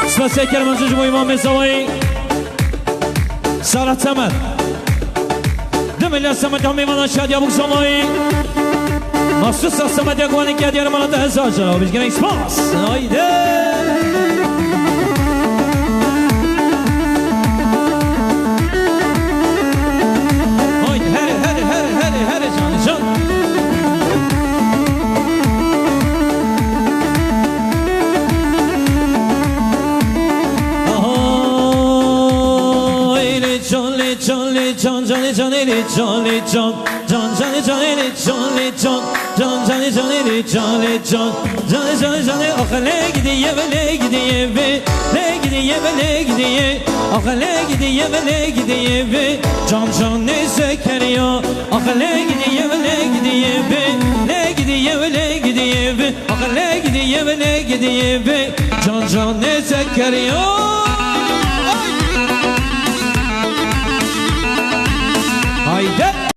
سپاس کرم از جمعی امام زوایی سارت سمت دم الله سمت هم ایمان شادی ابو زوایی مخصوص سمت یکوانی که دیار مالا 10,000 جناب بگیرین سپاس نایده Johnny Johnny Johnny John John Johnny Johnny Johnny John John Johnny Johnny Johnny John Johnny Johnny Johnny آخه gidiye ve gidiye ve gidiye ve gidiye آخه gidiye ve John John ne zekeriya آخه gidiye ve gidiye ve gidiye ve آخه gidiye ve John John ne zekeriya